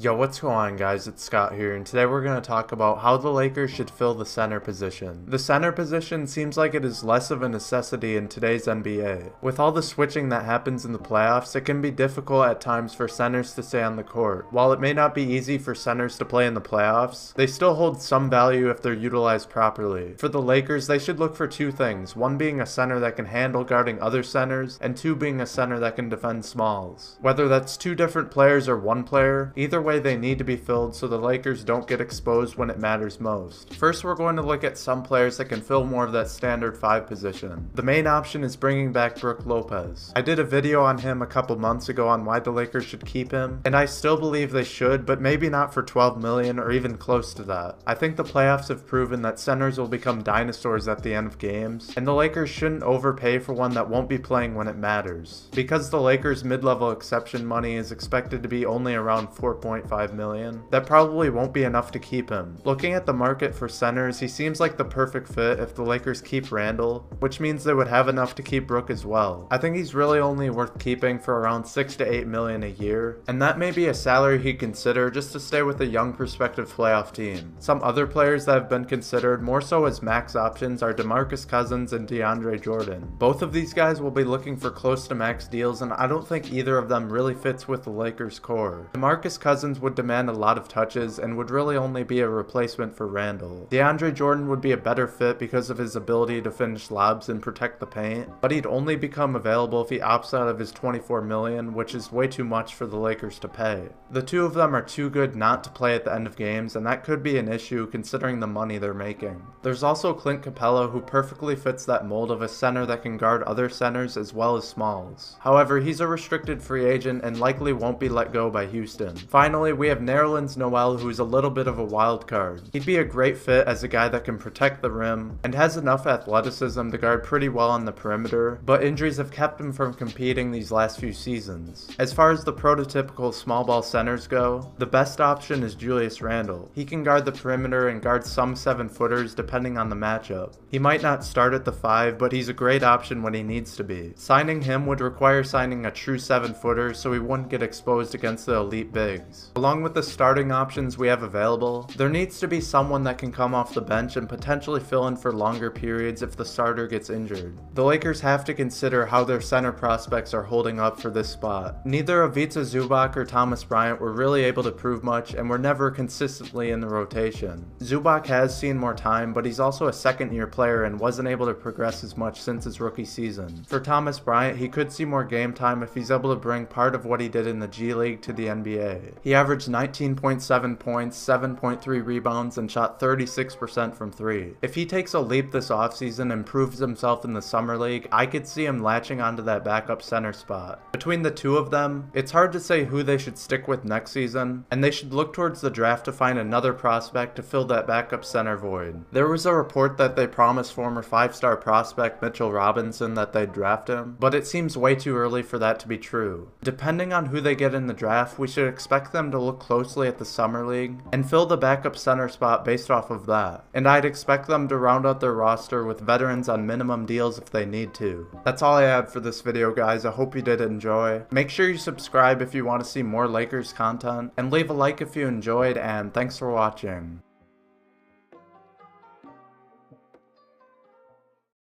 Yo, what's going on, guys? It's Scott here, and today we're going to talk about how the Lakers should fill the center position. The center position seems like it is less of a necessity in today's NBA. With all the switching that happens in the playoffs, it can be difficult at times for centers to stay on the court. While it may not be easy for centers to play in the playoffs, they still hold some value if they're utilized properly. For the Lakers, they should look for two things, one being a center that can handle guarding other centers, and two being a center that can defend smalls. Whether that's two different players or one player, either way they need to be filled so the Lakers don't get exposed when it matters most. First, we're going to look at some players that can fill more of that standard 5 position. The main option is bringing back Brook Lopez. I did a video on him a couple months ago on why the Lakers should keep him, and I still believe they should, but maybe not for $12 million or even close to that. I think the playoffs have proven that centers will become dinosaurs at the end of games, and the Lakers shouldn't overpay for one that won't be playing when it matters. Because the Lakers' mid-level exception money is expected to be only around $4.5 million, that probably won't be enough to keep him. Looking at the market for centers, he seems like the perfect fit if the Lakers keep Randall, which means they would have enough to keep Brook as well. I think he's really only worth keeping for around $6 to $8 million a year, and that may be a salary he'd consider just to stay with a young prospective playoff team. Some other players that have been considered more so as max options are DeMarcus Cousins and DeAndre Jordan. Both of these guys will be looking for close to max deals, and I don't think either of them really fits with the Lakers core. DeMarcus Cousins would demand a lot of touches and would really only be a replacement for Randall. DeAndre Jordan would be a better fit because of his ability to finish lobs and protect the paint, but he'd only become available if he opts out of his $24 million, which is way too much for the Lakers to pay. The two of them are too good not to play at the end of games, and that could be an issue considering the money they're making. There's also Clint Capella, who perfectly fits that mold of a center that can guard other centers as well as smalls. However, he's a restricted free agent and likely won't be let go by Houston. Finally, we have Nerlens Noel, who's a little bit of a wild card. He'd be a great fit as a guy that can protect the rim and has enough athleticism to guard pretty well on the perimeter, but injuries have kept him from competing these last few seasons. As far as the prototypical small ball centers go, the best option is Julius Randle. He can guard the perimeter and guard some 7-footers depending on the matchup. He might not start at the 5, but he's a great option when he needs to be. Signing him would require signing a true 7-footer so he wouldn't get exposed against the elite bigs. Along with the starting options we have available, there needs to be someone that can come off the bench and potentially fill in for longer periods if the starter gets injured. The Lakers have to consider how their center prospects are holding up for this spot. Neither Ivica Zubac or Thomas Bryant were really able to prove much and were never consistently in the rotation. Zubac has seen more time, but he's also a second-year player and wasn't able to progress as much since his rookie season. For Thomas Bryant, he could see more game time if he's able to bring part of what he did in the G League to the NBA. He averaged 19.7 points, 7.3 rebounds, and shot 36% from 3. If he takes a leap this offseason and proves himself in the Summer League, I could see him latching onto that backup center spot. Between the two of them, it's hard to say who they should stick with next season, and they should look towards the draft to find another prospect to fill that backup center void. There was a report that they promised former 5-star prospect Mitchell Robinson that they'd draft him, but it seems way too early for that to be true. Depending on who they get in the draft, we should expect them to look closely at the Summer League and fill the backup center spot based off of that. And I'd expect them to round out their roster with veterans on minimum deals if they need to. That's all I had for this video, guys. I hope you did enjoy. Make sure you subscribe if you want to see more Lakers content, and leave a like if you enjoyed, and thanks for watching.